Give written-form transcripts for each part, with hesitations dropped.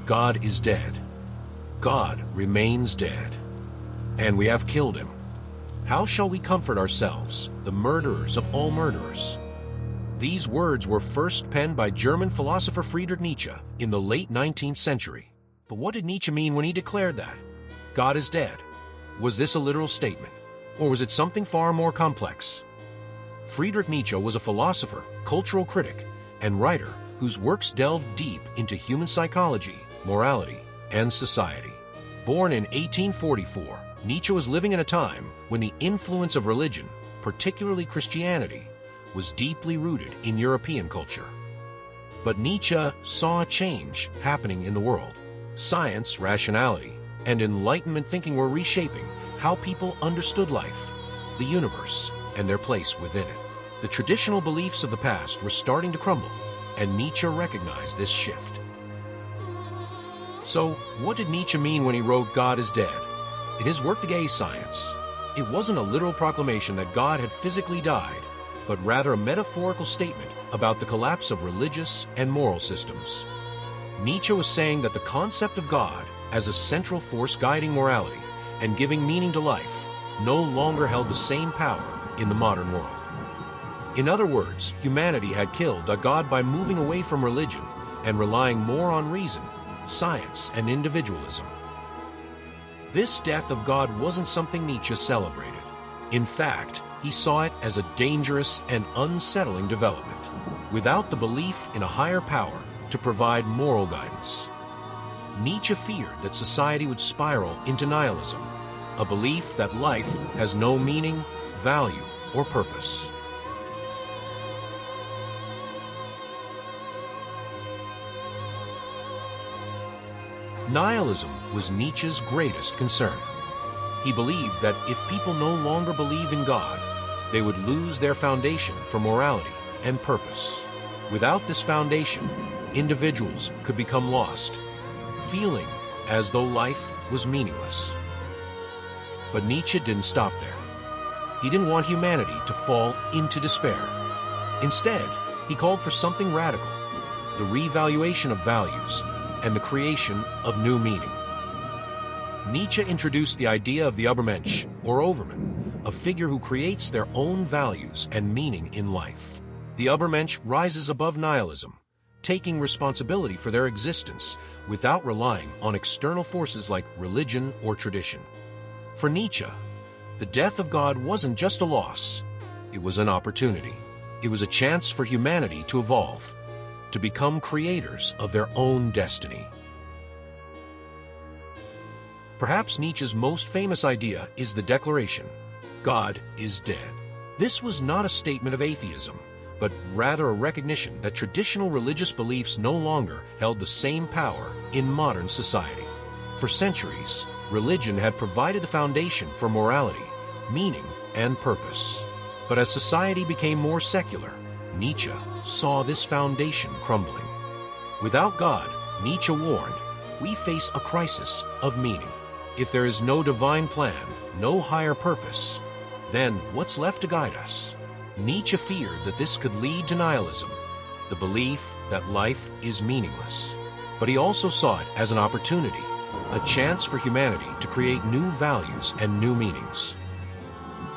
God is dead. God remains dead. And we have killed him. How shall we comfort ourselves, the murderers of all murderers? These words were first penned by German philosopher Friedrich Nietzsche in the late 19th century. But what did Nietzsche mean when he declared that? God is dead. Was this a literal statement? Or was it something far more complex? Friedrich Nietzsche was a philosopher, cultural critic, and writer whose works delved deep into human psychology, morality, and society. Born in 1844, Nietzsche was living in a time when the influence of religion, particularly Christianity, was deeply rooted in European culture. But Nietzsche saw a change happening in the world. Science, rationality, and Enlightenment thinking were reshaping how people understood life, the universe, and their place within it. The traditional beliefs of the past were starting to crumble, and Nietzsche recognized this shift. So, what did Nietzsche mean when he wrote God is dead? In his work, The Gay Science, it wasn't a literal proclamation that God had physically died, but rather a metaphorical statement about the collapse of religious and moral systems. Nietzsche was saying that the concept of God as a central force guiding morality and giving meaning to life no longer held the same power in the modern world. In other words, humanity had killed a God by moving away from religion and relying more on reason, science, and individualism. This death of God wasn't something Nietzsche celebrated. In fact, he saw it as a dangerous and unsettling development, without the belief in a higher power to provide moral guidance. Nietzsche feared that society would spiral into nihilism, a belief that life has no meaning, value, or purpose. Nihilism was Nietzsche's greatest concern. He believed that if people no longer believe in God, they would lose their foundation for morality and purpose. Without this foundation, individuals could become lost, feeling as though life was meaningless. But Nietzsche didn't stop there. He didn't want humanity to fall into despair. Instead, he called for something radical, the revaluation of values and the creation of new meaning. Nietzsche introduced the idea of the Übermensch, or overman, a figure who creates their own values and meaning in life. The Übermensch rises above nihilism, taking responsibility for their existence without relying on external forces like religion or tradition. For Nietzsche, the death of God wasn't just a loss, it was an opportunity. It was a chance for humanity to evolve, to become creators of their own destiny. Perhaps Nietzsche's most famous idea is the declaration, God is dead. This was not a statement of atheism, but rather a recognition that traditional religious beliefs no longer held the same power in modern society. For centuries, religion had provided the foundation for morality, meaning, and purpose. But as society became more secular, Nietzsche saw this foundation crumbling. Without God, Nietzsche warned, we face a crisis of meaning. If there is no divine plan, no higher purpose, then what's left to guide us? Nietzsche feared that this could lead to nihilism, the belief that life is meaningless. But he also saw it as an opportunity, a chance for humanity to create new values and new meanings.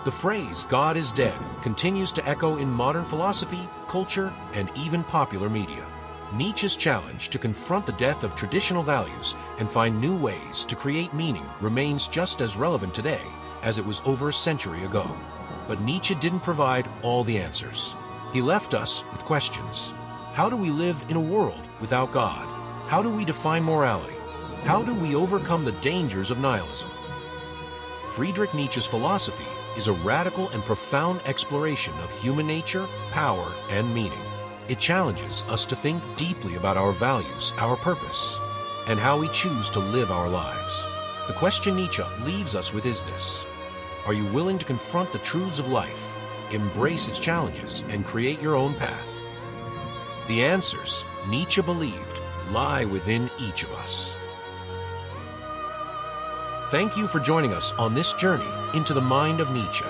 The phrase, God is dead, continues to echo in modern philosophy, culture, and even popular media. Nietzsche's challenge to confront the death of traditional values and find new ways to create meaning remains just as relevant today as it was over a century ago. But Nietzsche didn't provide all the answers. He left us with questions. How do we live in a world without God? How do we define morality? How do we overcome the dangers of nihilism? Friedrich Nietzsche's philosophy is a radical and profound exploration of human nature, power, and meaning. It challenges us to think deeply about our values, our purpose, and how we choose to live our lives. The question Nietzsche leaves us with is this: are you willing to confront the truths of life, embrace its challenges, and create your own path? The answers, Nietzsche believed, lie within each of us. Thank you for joining us on this journey into the mind of Nietzsche.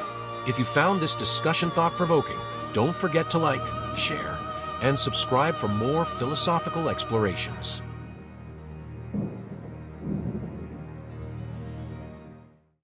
If you found this discussion thought-provoking, don't forget to like, share, and subscribe for more philosophical explorations.